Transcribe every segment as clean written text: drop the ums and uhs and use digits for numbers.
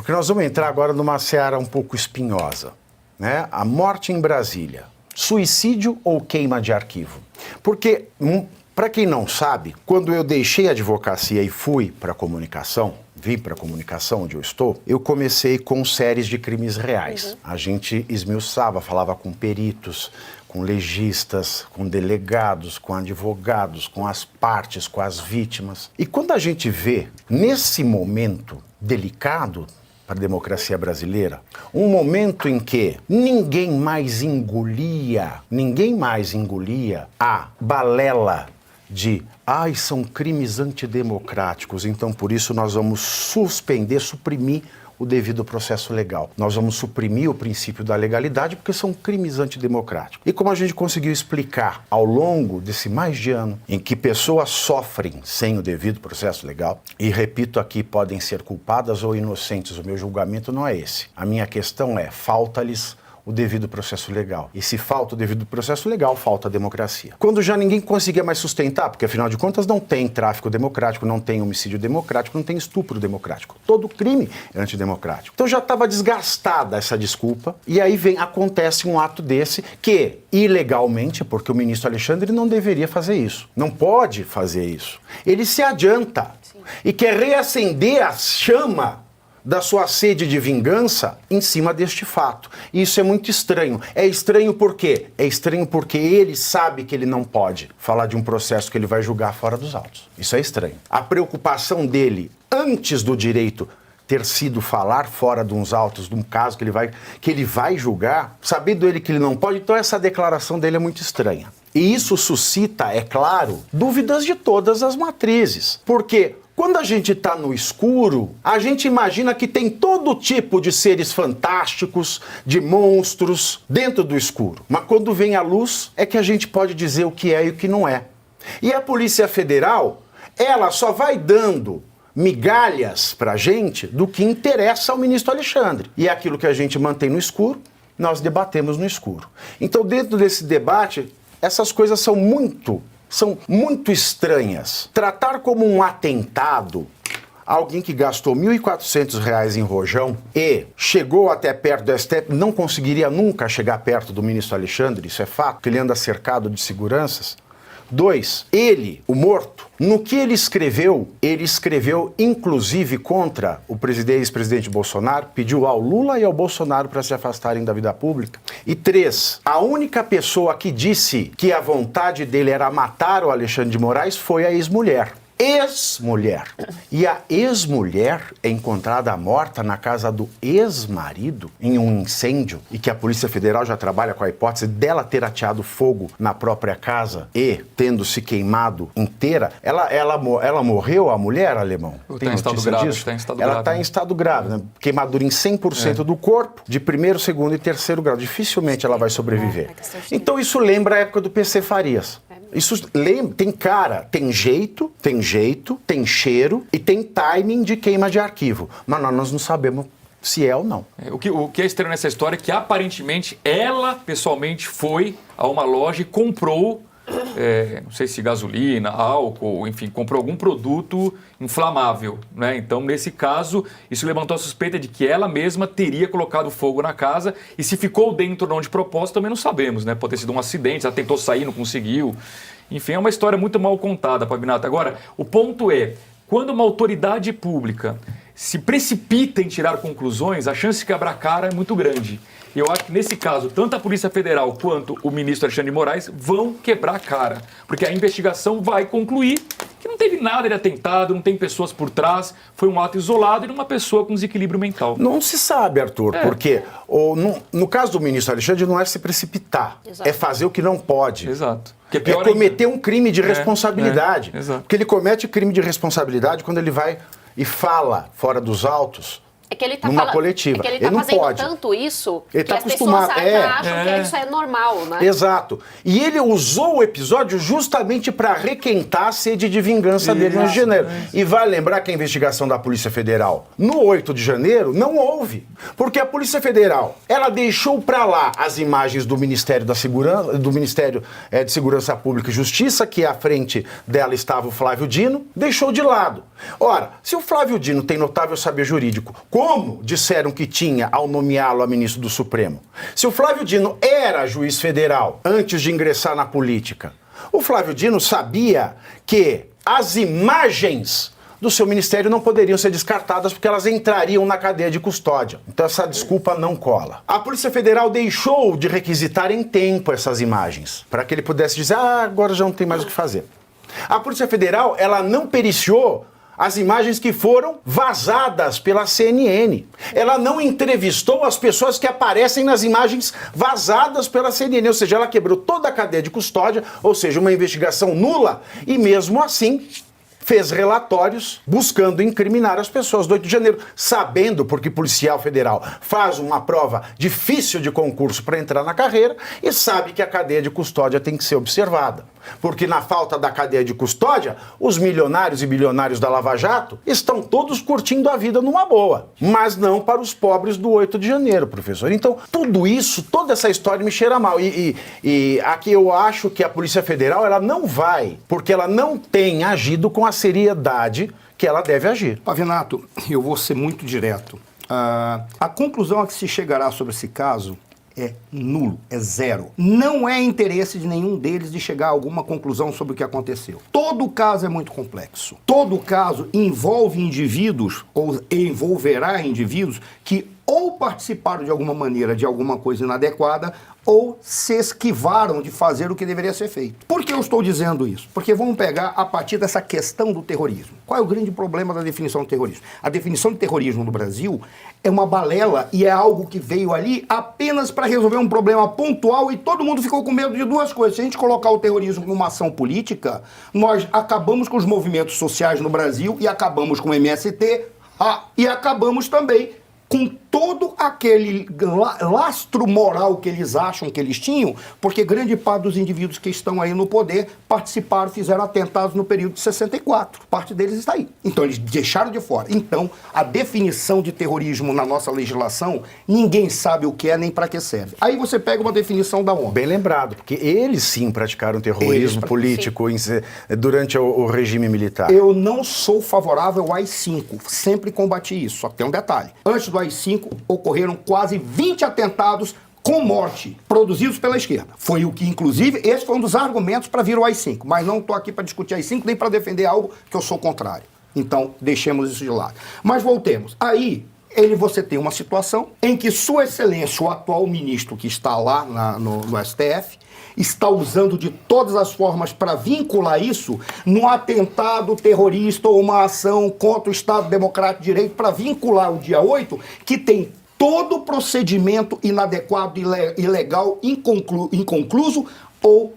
porque nós vamos entrar agora numa seara um pouco espinhosa, né? A morte em Brasília, suicídio ou queima de arquivo? Porque, para quem não sabe, quando eu deixei a advocacia e fui para a comunicação, vim para a comunicação onde eu estou, eu comecei com séries de crimes reais. A gente esmiuçava, falava com peritos, com legistas, com delegados, com advogados, com as partes, com as vítimas. E quando a gente vê, nesse momento delicado para a democracia brasileira, um momento em que ninguém mais engolia a balela de são crimes antidemocráticos, então por isso nós vamos suprimir o devido processo legal. Nós vamos suprimir o princípio da legalidade porque são crimes antidemocráticos. E como a gente conseguiu explicar ao longo desse mais de ano, em que pessoas sofrem sem o devido processo legal, e repito aqui, podem ser culpadas ou inocentes, o meu julgamento não é esse. A minha questão é, falta-lhes o devido processo legal. E se falta o devido processo legal, falta a democracia. Quando já ninguém conseguia mais sustentar, porque afinal de contas não tem tráfico democrático, não tem homicídio democrático, não tem estupro democrático. Todo crime é antidemocrático. Então já estava desgastada essa desculpa, e aí acontece um ato desse que, ilegalmente, porque o ministro Alexandre não deveria fazer isso. Não pode fazer isso. Ele se adianta e quer reacender a chama da sua sede de vingança em cima deste fato. E isso é muito estranho. É estranho por quê? É estranho porque ele sabe que ele não pode falar de um processo que ele vai julgar fora dos autos. Isso é estranho. A preocupação dele, antes do direito ter sido falar fora de uns autos, de um caso que ele vai julgar, sabendo ele que ele não pode, então essa declaração dele é muito estranha. E isso suscita, é claro, dúvidas de todas as matrizes. Porque quando a gente está no escuro, a gente imagina que tem todo tipo de seres fantásticos, de monstros, dentro do escuro. Mas quando vem a luz, é que a gente pode dizer o que é e o que não é. E a Polícia Federal, ela só vai dando migalhas pra gente do que interessa ao ministro Alexandre. E é aquilo que a gente mantém no escuro, nós debatemos no escuro. Então, dentro desse debate, essas coisas são muito estranhas. Tratar como um atentado alguém que gastou R$ 1.400 em rojão e chegou até perto do STF, não conseguiria nunca chegar perto do ministro Alexandre, isso é fato, porque ele anda cercado de seguranças. 2, ele, o morto, no que ele escreveu inclusive contra o ex-presidente Bolsonaro, pediu ao Lula e ao Bolsonaro para se afastarem da vida pública. E 3, a única pessoa que disse que a vontade dele era matar o Alexandre de Moraes foi a ex-mulher. Ex-mulher. E a ex-mulher é encontrada morta na casa do ex-marido em um incêndio e que a Polícia Federal já trabalha com a hipótese dela ter ateado fogo na própria casa e tendo se queimado inteira. Ela morreu, a mulher, Alemão? Está em estado grave. Ela está em estado grave, né? Queimadura em 100% do corpo, de primeiro, segundo e terceiro grau. Dificilmente ela vai sobreviver. Então isso lembra a época do PC Farias. Isso tem cara, tem jeito, tem cheiro e tem timing de queima de arquivo. Mas nós não sabemos se é ou não. O que é estranho nessa história é que aparentemente ela pessoalmente foi a uma loja e comprou, não sei se gasolina, álcool, enfim, comprou algum produto inflamável, né? Então, nesse caso, isso levantou a suspeita de que ela mesma teria colocado fogo na casa e se ficou dentro ou não de propósito também não sabemos, né? Pode ter sido um acidente, ela tentou sair, não conseguiu. Enfim, é uma história muito mal contada, Pavinato. Agora, o ponto é, quando uma autoridade pública se precipita em tirar conclusões, a chance de quebrar a cara é muito grande. E eu acho que, nesse caso, tanto a Polícia Federal quanto o ministro Alexandre de Moraes vão quebrar a cara. Porque a investigação vai concluir que não teve nada de atentado, não tem pessoas por trás, foi um ato isolado de uma pessoa com desequilíbrio mental. Não se sabe, Arthur, porque no caso do ministro Alexandre não é se precipitar, é fazer o que não pode. Exato. É cometer um crime de responsabilidade. Exato. Porque ele comete crime de responsabilidade quando ele vai e fala fora dos autos. É que ele tá numa coletiva. É que ele está fazendo tanto isso ele que tá as pessoas acostumado. acham que isso é normal, né? Exato. E ele usou o episódio justamente para requentar a sede de vingança dele no 11 de janeiro. E vai lembrar que a investigação da Polícia Federal no 8 de janeiro não houve. Porque a Polícia Federal, ela deixou para lá as imagens do Ministério da Segurança, do Ministério de Segurança Pública e Justiça, que à frente dela estava o Flávio Dino, deixou de lado. Ora, se o Flávio Dino tem notável saber jurídico, como disseram que tinha ao nomeá-lo a ministro do Supremo? Se o Flávio Dino era juiz federal antes de ingressar na política, o Flávio Dino sabia que as imagens do seu ministério não poderiam ser descartadas porque elas entrariam na cadeia de custódia. Então essa desculpa não cola. A Polícia Federal deixou de requisitar em tempo essas imagens, para que ele pudesse dizer, agora já não tem mais o que fazer. A Polícia Federal, ela não periciou as imagens que foram vazadas pela CNN. Ela não entrevistou as pessoas que aparecem nas imagens vazadas pela CNN, ou seja, ela quebrou toda a cadeia de custódia, ou seja, uma investigação nula, e mesmo assim fez relatórios buscando incriminar as pessoas do 8 de janeiro, sabendo, porque policial federal faz uma prova difícil de concurso para entrar na carreira e sabe que a cadeia de custódia tem que ser observada. Porque na falta da cadeia de custódia, os milionários e bilionários da Lava Jato estão todos curtindo a vida numa boa, mas não para os pobres do 8 de janeiro, professor. Então, tudo isso, toda essa história me cheira mal. E aqui eu acho que a Polícia Federal, ela não vai, porque ela não tem agido com a seriedade que ela deve agir. Pavinato, eu vou ser muito direto. A conclusão a que se chegará sobre esse caso é nulo, é zero. Não é interesse de nenhum deles de chegar a alguma conclusão sobre o que aconteceu. Todo caso é muito complexo. Todo caso envolve indivíduos, ou envolverá indivíduos, que ou participaram de alguma maneira de alguma coisa inadequada, ou se esquivaram de fazer o que deveria ser feito. Por que eu estou dizendo isso? Porque vamos pegar a partir dessa questão do terrorismo. Qual é o grande problema da definição de terrorismo? A definição de terrorismo no Brasil é uma balela e é algo que veio ali apenas para resolver um problema pontual e todo mundo ficou com medo de duas coisas. Se a gente colocar o terrorismo como uma ação política, nós acabamos com os movimentos sociais no Brasil e acabamos com o MST e acabamos também com todo aquele lastro moral que eles acham que eles tinham, porque grande parte dos indivíduos que estão aí no poder participaram, fizeram atentados no período de 64. Parte deles está aí. Então, eles deixaram de fora. Então, a definição de terrorismo na nossa legislação, ninguém sabe o que é nem para que serve. Aí você pega uma definição da ONU. Bem lembrado, porque eles sim praticaram terrorismo político durante o regime militar. Eu não sou favorável ao AI-5, sempre combati isso, só que tem um detalhe. Antes do AI-5, ocorreram quase 20 atentados com morte, produzidos pela esquerda. Foi o que, inclusive, esse foi um dos argumentos para vir o AI-5. Mas não estou aqui para discutir AI-5, nem para defender algo que eu sou contrário. Então, deixemos isso de lado. Mas voltemos. Aí, você tem uma situação em que Sua Excelência, o atual ministro que está lá no STF, está usando de todas as formas para vincular isso num atentado terrorista ou uma ação contra o Estado Democrático de Direito, para vincular o dia 8, que tem todo o procedimento inadequado, ilegal, inconcluso ou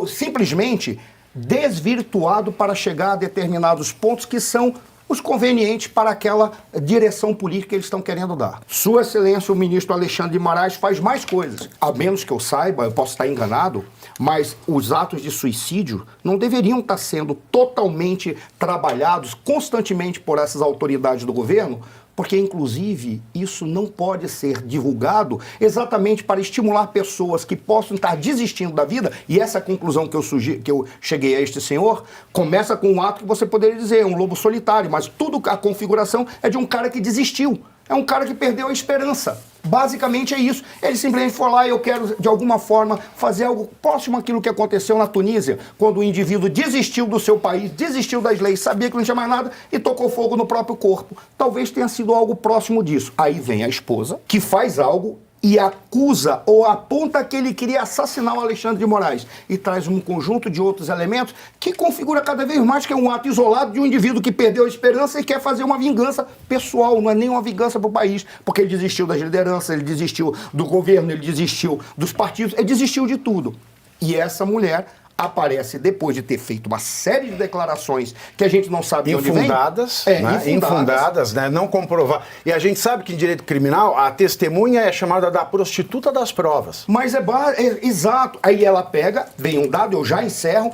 simplesmente desvirtuado para chegar a determinados pontos que são os convenientes para aquela direção política que eles estão querendo dar. Sua Excelência, o ministro Alexandre de Moraes, faz mais coisas. A menos que eu saiba, eu posso estar enganado, mas os atos de suicídio não deveriam estar sendo totalmente trabalhados constantemente por essas autoridades do governo, porque, inclusive, isso não pode ser divulgado exatamente para estimular pessoas que possam estar desistindo da vida, e essa é a conclusão que eu cheguei a este senhor, começa com um ato que você poderia dizer, um lobo solitário, mas tudo a configuração é de um cara que desistiu, é um cara que perdeu a esperança. Basicamente é isso. Ele simplesmente foi lá e eu quero, de alguma forma, fazer algo próximo àquilo que aconteceu na Tunísia, quando o indivíduo desistiu do seu país, desistiu das leis, sabia que não tinha mais nada e tocou fogo no próprio corpo. Talvez tenha sido algo próximo disso. Aí vem a esposa, que faz algo e acusa ou aponta que ele queria assassinar o Alexandre de Moraes e traz um conjunto de outros elementos que configura cada vez mais que é um ato isolado de um indivíduo que perdeu a esperança e quer fazer uma vingança pessoal, não é nem uma vingança para o país, porque ele desistiu das lideranças, ele desistiu do governo, ele desistiu dos partidos, ele desistiu de tudo. E essa mulher aparece depois de ter feito uma série de declarações que a gente não sabe de onde vem. Infundadas, né? Não comprovar. E a gente sabe que em direito criminal a testemunha é chamada da prostituta das provas. Mas exato. Aí ela pega, vem um dado, eu já encerro,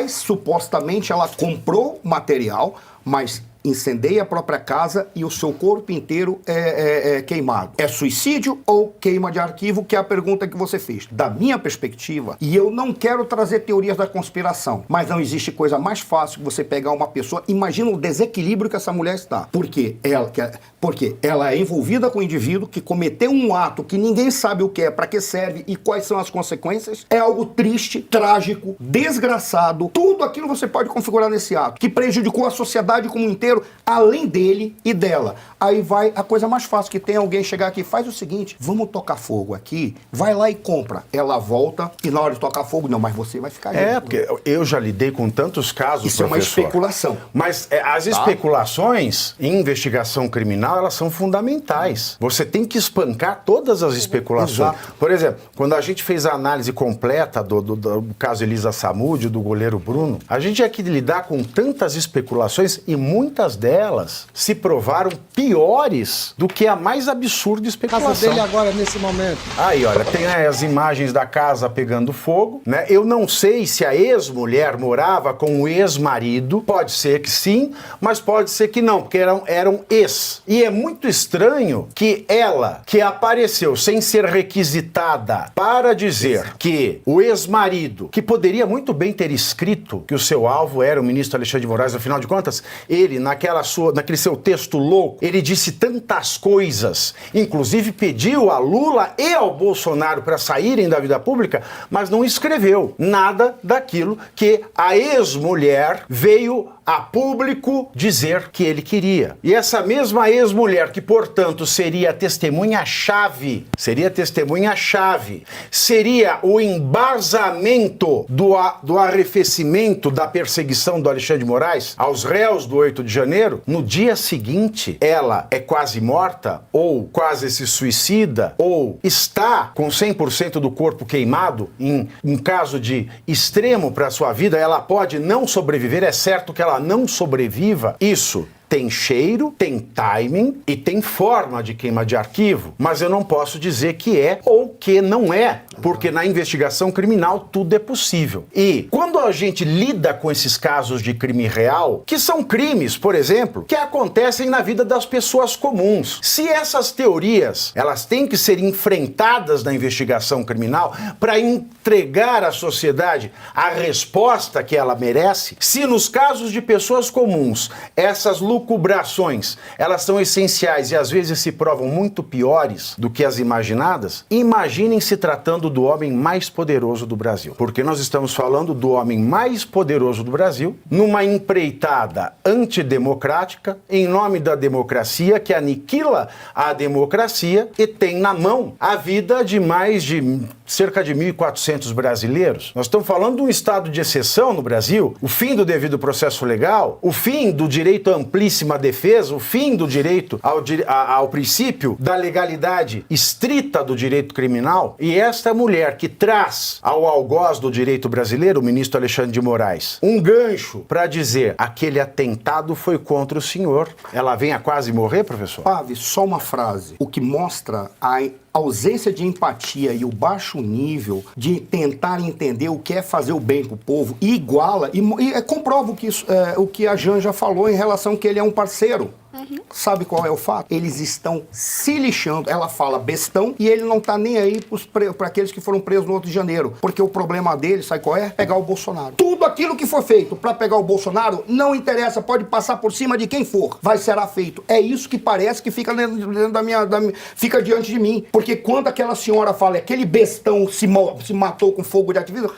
supostamente ela comprou material, mas incendeia a própria casa e o seu corpo inteiro é queimado. É suicídio ou queima de arquivo, que é a pergunta que você fez. Da minha perspectiva, e eu não quero trazer teorias da conspiração, mas não existe coisa mais fácil que você pegar uma pessoa, imagina o desequilíbrio que essa mulher está. Porque ela é envolvida com um indivíduo que cometeu um ato que ninguém sabe o que é, para que serve e quais são as consequências. É algo triste, trágico, desgraçado. Tudo aquilo você pode configurar nesse ato, que prejudicou a sociedade como um inteiro, além dele e dela. Aí vai a coisa mais fácil que tem, alguém chegar aqui, faz o seguinte, vamos tocar fogo aqui, vai lá e compra. Ela volta e na hora de tocar fogo, não, mas você vai ficar aí. Porque eu já lidei com tantos casos, isso, professor. É uma especulação. Mas as especulações em investigação criminal, elas são fundamentais. Você tem que espancar todas as especulações. Exato. Por exemplo, quando a gente fez a análise completa do caso Elisa Samúdio, do goleiro Bruno, a gente tinha que lidar com tantas especulações e muitas delas se provaram piores do que a mais absurda especulação. A casa dele agora, nesse momento. Aí, olha, tem as imagens da casa pegando fogo, né? Eu não sei se a ex-mulher morava com o ex-marido, pode ser que sim, mas pode ser que não, porque eram ex. E é muito estranho que ela, que apareceu sem ser requisitada para dizer que o ex-marido, que poderia muito bem ter escrito que o seu alvo era o ministro Alexandre de Moraes, afinal de contas, ele, naquele seu texto louco, ele disse tantas coisas, inclusive pediu a Lula e ao Bolsonaro para saírem da vida pública, mas não escreveu nada daquilo que a ex-mulher veio a público dizer que ele queria. E essa mesma ex-mulher, que portanto seria testemunha-chave, seria o embasamento do arrefecimento da perseguição do Alexandre de Moraes aos réus do 8 de janeiro, no dia seguinte ela é quase morta, ou quase se suicida, ou está com 100% do corpo queimado, em um caso de extremo para a sua vida, ela pode não sobreviver, é certo que ela não sobreviva, isso tem cheiro, tem timing e tem forma de queima de arquivo, mas eu não posso dizer que é ou que não é, porque na investigação criminal tudo é possível. E quando a gente lida com esses casos de crime real, que são crimes, por exemplo, que acontecem na vida das pessoas comuns, se essas teorias, elas têm que ser enfrentadas na investigação criminal para entregar à sociedade a resposta que ela merece, se nos casos de pessoas comuns, essas lucubrações, elas são essenciais e às vezes se provam muito piores do que as imaginadas, imaginem se tratando do homem mais poderoso do Brasil. Porque nós estamos falando do homem mais poderoso do Brasil, numa empreitada antidemocrática, em nome da democracia, que aniquila a democracia e tem na mão a vida de mais de cerca de 1.400 brasileiros. Nós estamos falando de um estado de exceção no Brasil, o fim do devido processo legal, o fim do direito à amplíssima defesa, o fim do direito ao princípio da legalidade estrita do direito criminal, e esta mulher que traz ao algoz do direito brasileiro, o ministro Alexandre de Moraes, um gancho para dizer aquele atentado foi contra o senhor. Ela vem a quase morrer, professor? Pave, só uma frase. O que mostra a ausência de empatia e o baixo nível de tentar entender o que é fazer o bem pro povo, e iguala, e comprova que isso, o que a Janja falou em relação que ele é um parceiro. Sabe qual é o fato? Eles estão se lixando. Ela fala bestão e ele não tá nem aí para aqueles que foram presos no 8 de janeiro. Porque o problema dele, sabe qual é? Pegar o Bolsonaro. Tudo aquilo que for feito para pegar o Bolsonaro, não interessa, pode passar por cima de quem for. Será feito. É isso que parece que fica dentro fica diante de mim. Porque quando aquela senhora fala, aquele bestão se matou com fogo de ativismo,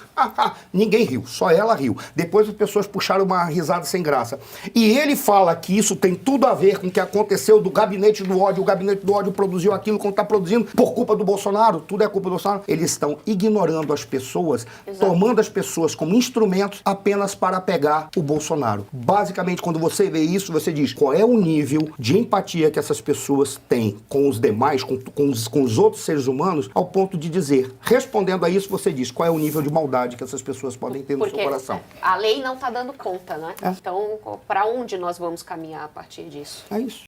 ninguém riu, só ela riu. Depois as pessoas puxaram uma risada sem graça. E ele fala que isso tem tudo a ver com o que aconteceu do gabinete do ódio. O gabinete do ódio produziu aquilo como está produzindo por culpa do Bolsonaro. Tudo é culpa do Bolsonaro. Eles estão ignorando as pessoas, tomando as pessoas como instrumentos apenas para pegar o Bolsonaro. Basicamente, quando você vê isso, você diz qual é o nível de empatia que essas pessoas têm com os demais, com os outros seres humanos, ao ponto de dizer, respondendo a isso, você diz qual é o nível de maldade que essas pessoas podem ter no seu coração. A lei não está dando conta, né? Então, para onde nós vamos caminhar a partir disso? É isso.